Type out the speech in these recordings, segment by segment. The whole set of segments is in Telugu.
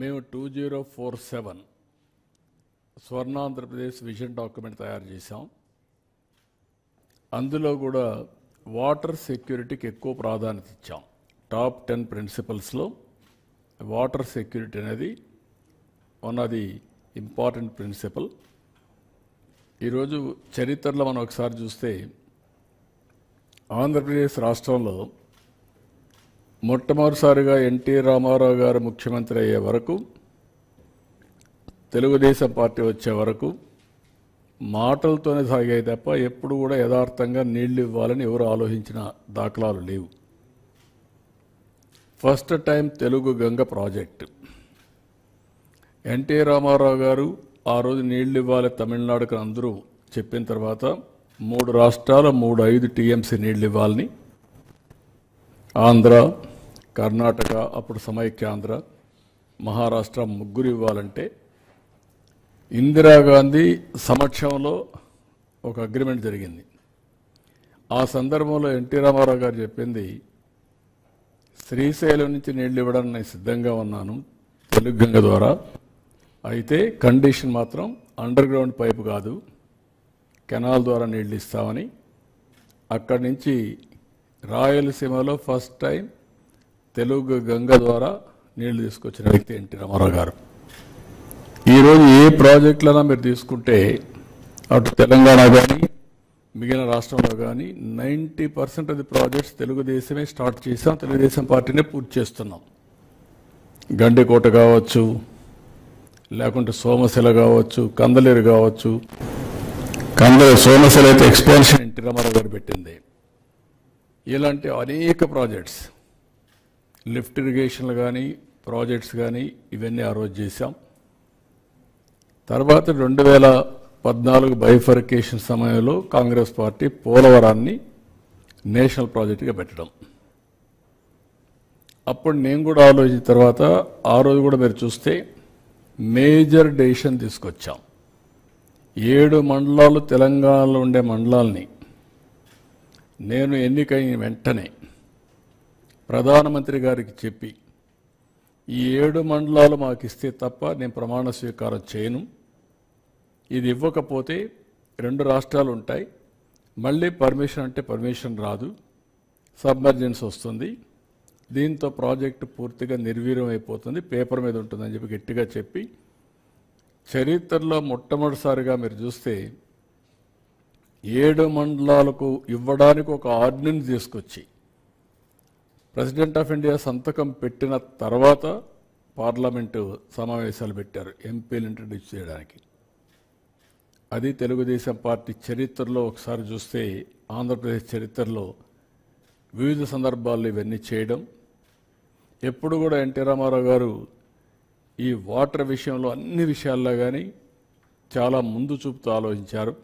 మేము 2047 స్వర్ణాంధ్రప్రదేశ్ విజన్ డాక్యుమెంట్ తయారు చేశాం. అందులో కూడా వాటర్ సెక్యూరిటీకి ఎక్కువ ప్రాధాన్యత ఇచ్చాం. టాప్ 10 ప్రిన్సిపల్స్లో వాటర్ సెక్యూరిటీ అనేది one of the important principle. ఈరోజు చరిత్రలో మనం ఒకసారి చూస్తే ఆంధ్రప్రదేశ్ రాష్ట్రంలో మొట్టమొదటిసారిగా ఎన్టీ రామారావు గారు ముఖ్యమంత్రి అయ్యే వరకు, తెలుగుదేశం పార్టీ వచ్చే వరకు మాటలతోనే సాగాయి తప్ప ఎప్పుడు కూడా యథార్థంగా నీళ్లు ఇవ్వాలని ఎవరు ఆలోచించిన దాఖలాలు లేవు. First time Telugu Ganga project NT Rama Rao garu ఆ రోజు నీళ్లు ఇవ్వాలి తమిళనాడుకు అందరూ చెప్పిన తర్వాత 3 రాష్ట్రాలు 5 టీఎంసీ నీళ్లు ఇవ్వాలని, ఆంధ్ర, కర్ణాటక, అప్పుడు సమైక్యాంధ్ర, మహారాష్ట్ర ముగ్గురు ఇవ్వాలంటే ఇందిరాగాంధీ సమక్షంలో ఒక అగ్రిమెంట్ జరిగింది. ఆ సందర్భంలో ఎన్టీ రామారావు గారు చెప్పింది, శ్రీశైలం నుంచి నీళ్లు ఇవ్వడానికి నేను సిద్ధంగా ఉన్నాను తెలుగు గంగ ద్వారా, అయితే కండిషన్ మాత్రం అండర్ గ్రౌండ్ పైపు కాదు, కెనాల్ ద్వారా నీళ్లు ఇస్తామని. అక్కడి నుంచి రాయలసీమలో ఫస్ట్ టైం తెలుగు గంగ ద్వారా నీళ్లు తీసుకొచ్చిన వ్యక్తి ఎన్టీ రామారావు గారు. ఈరోజు ఏ ప్రాజెక్టులైనా మీరు తీసుకుంటే అటు తెలంగాణ కానీ మిగిలిన రాష్ట్రంలో కానీ 90% ఆఫ్ ది ప్రాజెక్ట్స్ తెలుగుదేశమే స్టార్ట్ చేసాం, తెలుగుదేశం పార్టీనే పూర్తి చేస్తున్నాం. గండికోట కావచ్చు, లేకుంటే సోమశిల కావచ్చు, కందలేరు కావచ్చు. సోమశిల అయితే ఎక్స్పాన్షన్ ఎన్టీ రామారావు గారు పెట్టింది. ఇలాంటి అనేక ప్రాజెక్ట్స్, లిఫ్ట్ ఇరిగేషన్లు కానీ ప్రాజెక్ట్స్ కానీ ఇవన్నీ ఆ రోజు చేశాం. తర్వాత 2014 బైఫర్కేషన్ సమయంలో కాంగ్రెస్ పార్టీ పోలవరాన్ని నేషనల్ ప్రాజెక్టుగా పెట్టడం. అప్పుడు నేను కూడా ఆలోచించిన తర్వాత ఆ రోజు కూడా మీరు చూస్తే మేజర్ డెసిషన్ తీసుకొచ్చాం. 7 మండలాలు తెలంగాణలో ఉండే మండలాల్ని నేను ఎన్నికైన వెంటనే ప్రధానమంత్రి గారికి చెప్పి, ఈ 7 మండలాలు మాకు ఇస్తే తప్ప నేను ప్రమాణ స్వీకారం చేయను, ఇది ఇవ్వకపోతే 2 రాష్ట్రాలు ఉంటాయి, మళ్ళీ పర్మిషన్ అంటే పర్మిషన్ రాదు, సబ్మర్జెన్స్ వస్తుంది, దీంతో ప్రాజెక్టు పూర్తిగా నిర్వీర్యం అయిపోతుంది, పేపర్ మీద ఉంటుందని చెప్పి గట్టిగా చెప్పి, చరిత్రలో మొట్టమొదటిసారిగా మీరు చూస్తే 7 మండలాలకు ఇవ్వడానికి ఒక ఆర్డినెన్స్ తీసుకొచ్చి ప్రెసిడెంట్ ఆఫ్ ఇండియా సంతకం పెట్టిన తర్వాత పార్లమెంటు సమావేశాలు పెట్టారు ఎంపీలు ఇంట్రడ్యూస్ చేయడానికి. అది తెలుగుదేశం పార్టీ చరిత్రలో ఒకసారి చూస్తే, ఆంధ్రప్రదేశ్ చరిత్రలో వివిధ సందర్భాల్లో ఇవన్నీ చేయడం. ఎప్పుడు కూడా ఎన్టీ రామారావు గారు ఈ వాటర్ విషయంలో అన్ని విషయాల్లో కానీ చాలా ముందు చూపుతూ ఆలోచించారు.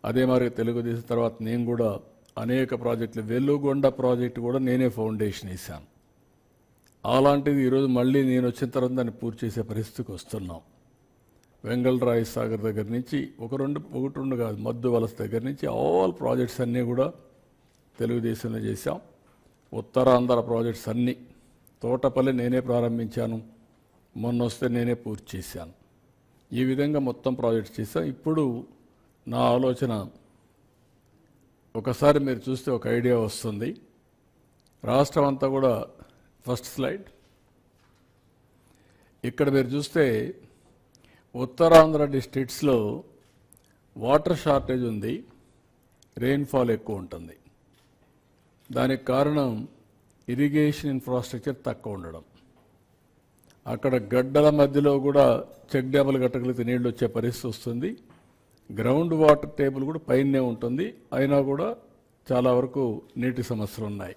అదే మరి తెలుగుదేశం తర్వాత నేను కూడా అనేక ప్రాజెక్టులు, వెలుగొండ ప్రాజెక్టు కూడా నేనే ఫౌండేషన్ వేశాను. అలాంటిది ఈరోజు మళ్ళీ నేను వచ్చిన తర్వాత దాన్ని పూర్తి చేసే పరిస్థితికి వస్తున్నాం. వెంగళరాయ సాగర్ దగ్గర నుంచి ఒకటి రెండు కాదు, మద్దు వలస దగ్గర నుంచి ఆల్ ప్రాజెక్ట్స్ అన్నీ కూడా తెలుగుదేశంలో చేశాం. ఉత్తరాంధ్ర ప్రాజెక్ట్స్ అన్నీ, తోటపల్లి నేనే ప్రారంభించాను, మొన్న వస్తే నేనే పూర్తి చేశాను. ఈ విధంగా మొత్తం ప్రాజెక్ట్స్ చేశాం. ఇప్పుడు నా ఆలోచన, ఒకసారి మీరు చూస్తే ఒక ఐడియా వస్తుంది. రాష్ట్రం అంతా కూడా, ఫస్ట్ స్లైడ్, ఇక్కడ మీరు చూస్తే ఉత్తరాంధ్ర డిస్ట్రిక్ట్స్లో వాటర్ షార్టేజ్ ఉంది, రెయిన్ఫాల్ ఎక్కువ ఉంటుంది. దానికి కారణం ఇరిగేషన్ ఇన్ఫ్రాస్ట్రక్చర్ తక్కువ ఉండడం. అక్కడ గడ్డల మధ్యలో కూడా చెక్ డ్యాములు కట్టగలిగితే నీళ్ళు వచ్చే పరిస్థితి వస్తుంది. గ్రౌండ్ వాటర్ టేబుల్ కూడా పైనే ఉంటుంది, అయినా కూడా చాలా వరకు నీటి సమస్యలు ఉన్నాయి.